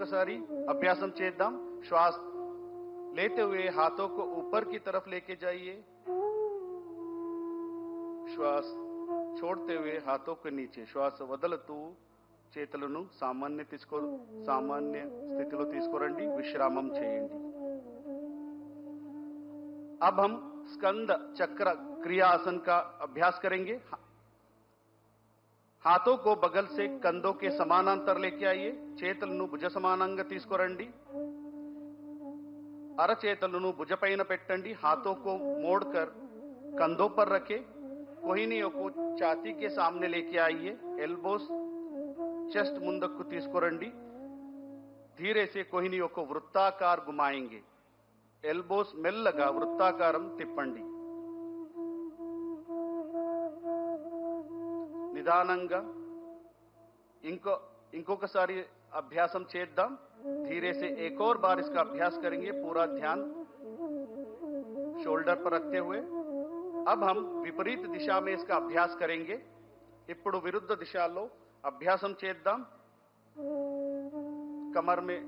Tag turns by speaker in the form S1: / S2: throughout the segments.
S1: మరొకసారి అభ్యాసం చేద్దాం. శ్వాస लेते हुए हाथों को ऊपर की तरफ लेके जाइए. श्वास छोड़ते हुए हाथों के नीचे. శ్వాస వదలుతూ చేతులను సామాన్య స్థితిలో తీసుకురండి. విశ్రామం చేయండి. अब हम स्कंद चक्र क्रिया आसन का अभ्यास करेंगे. हाथों को बगल से कंधों के समानांतर लेके आइए. చేతులను భుజ సమానంగా తీసుకురండి. అరచేతులను భుజపైన పెట్టండి. हाथों को मोड़कर कंधों पर रखे. कोहिनियों को छाती के सामने लेके आइए. एल्बोस చెస్ట్ ముందుకు తీసుకురండి. धीरे से कोहिनियों को वृत्ताकार घुमाएंगे. ఎల్బోస్ మెల్లగా వృత్తాకారం తిప్పండి. నిదానంగా ఇంకొకసారి अभ्यासम చేద్దాం. धीरे से एक और बार इसका अभ्यास करेंगे. पूरा ध्यान शोल्डर पर रखते हुए. अब हम विपरीत दिशा में इसका अभ्यास करेंगे. ఇప్పుడు విరుద్ధ దిశలో అభ్యాసం చేద్దాం. कमर में,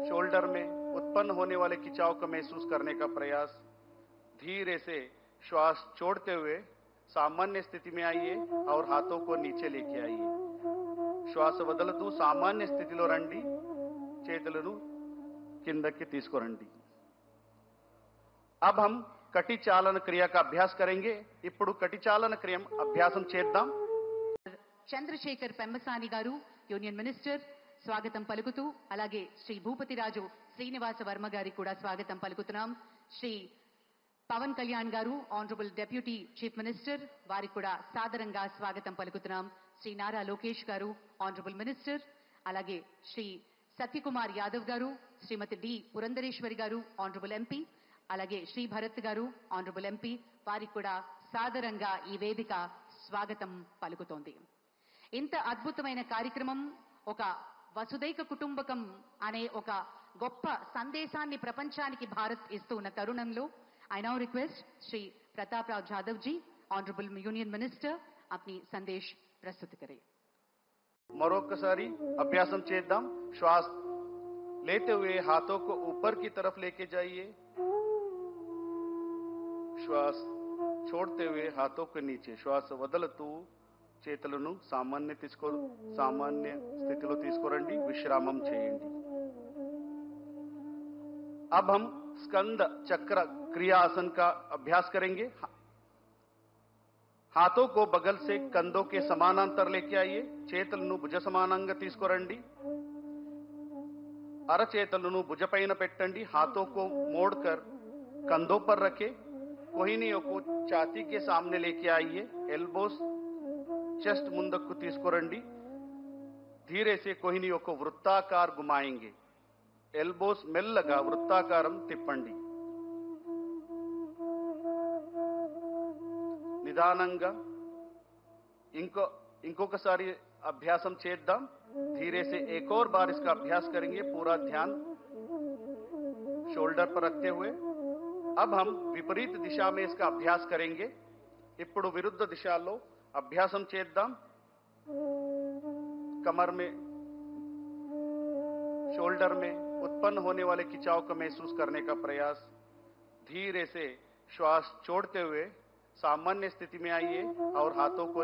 S1: शोल्डर में उत्पन्न होने वाले खिंचाव को महसूस करने का प्रयास. धीरे से श्वास छोड़ते हुए सामान्य स्थिति में आइए और हाथों को नीचे लेके आइए. శ్వాస వదలుతూ సామాన్య స్థితిలో రండి. చేతులను కిందకి తీసుకురండి. अब हम కటి చాలన క్రియ का अभ्यास करेंगे. ఇప్పుడు కటి చాలన క్రియ అభ్యాసం చేద్దాం.
S2: చంద్రశేఖర్ పెమ్మసాని గారు యూనియన్ మినిస్టర్ స్వాగతం పలుకుతూ, అలాగే శ్రీ భూపతిరాజు శ్రీనివాస వర్మ గారికి కూడా స్వాగతం పలుకుతున్నాం. శ్రీ పవన్ కళ్యాణ్ గారు ఆనరబుల్ డెప్యూటీ చీఫ్ మినిస్టర్, వారికి కూడా సాదరంగా స్వాగతం పలుకుతున్నాం. శ్రీ నారా లోకేష్ గారు ఆనరబుల్ మినిస్టర్, అలాగే శ్రీ సత్యకుమార్ యాదవ్ గారు, శ్రీమతి డి పురంధరేశ్వరి గారు ఆనరబుల్ ఎంపీ, అలాగే శ్రీ భరత్ గారు ఆనరబుల్ ఎంపీ, వారికి కూడా సాదరంగా ఈ వేదిక స్వాగతం పలుకుతోంది. ఇంత అద్భుతమైన కార్యక్రమం, ఒక వసుదైక కుటుంబకం అనే ఒక గొప్ప సందేశాన్ని ప్రపంచానికి భారత్ ఇస్తూ ఉన్న తరుణంలో I now request Shri Pratap Rao Jadhav ji, Honorable Union Minister, अपनी संदेश प्रस्तुत करें.
S1: మరొకసారి అభ్యాసం చేద్దాం. శ్వాస लेते हुए हाथों को ऊपर की तरफ लेके जाइए. श्वास छोड़ते हुए हाथों के नीचे. శ్వాస వదలుతూ చేతులను సామాన్య స్థితిలో తీసుకురండి. విశ్రామం చేయండి. अब हम स्कंद चक्र क्रिया आसन का अभ्यास करेंगे. हाथों को बगल से कंधों के समानांतर लेके आइए. చేతులను భుజ సమానంగా తీసుకురండి. అరచేతులను భుజపైన పెట్టండి. हाथों को मोड़कर कंधों पर रखे. कोहिनियों को छाती के सामने लेके आइए. एल्बोस చెస్ట్ ముందుకు తీసుకురండి. धीरे से कोहिनियों को वृत्ताकार घुमाएंगे. ఎల్బోస్ మెల్లగా వృత్తాకారం తిప్పండి. నిదానంగా ఇంకొకసారి అభ్యాసం చేద్దాం. धीरे से एक और बार इसका अभ्यास करेंगे. पूरा ध्यान शोल्डर पर रखते हुए. अब हम विपरीत दिशा में इसका अभ्यास करेंगे. ఇప్పుడు విరుద్ధ దిశలో అభ్యాసం చేద్దాం. कमर में, शोल्डर में उत्पन्न होने वाले खिंचाव को महसूस करने का प्रयास. धीरे से श्वास छोड़ते हुए सामान्य स्थिति में आइए और हाथों को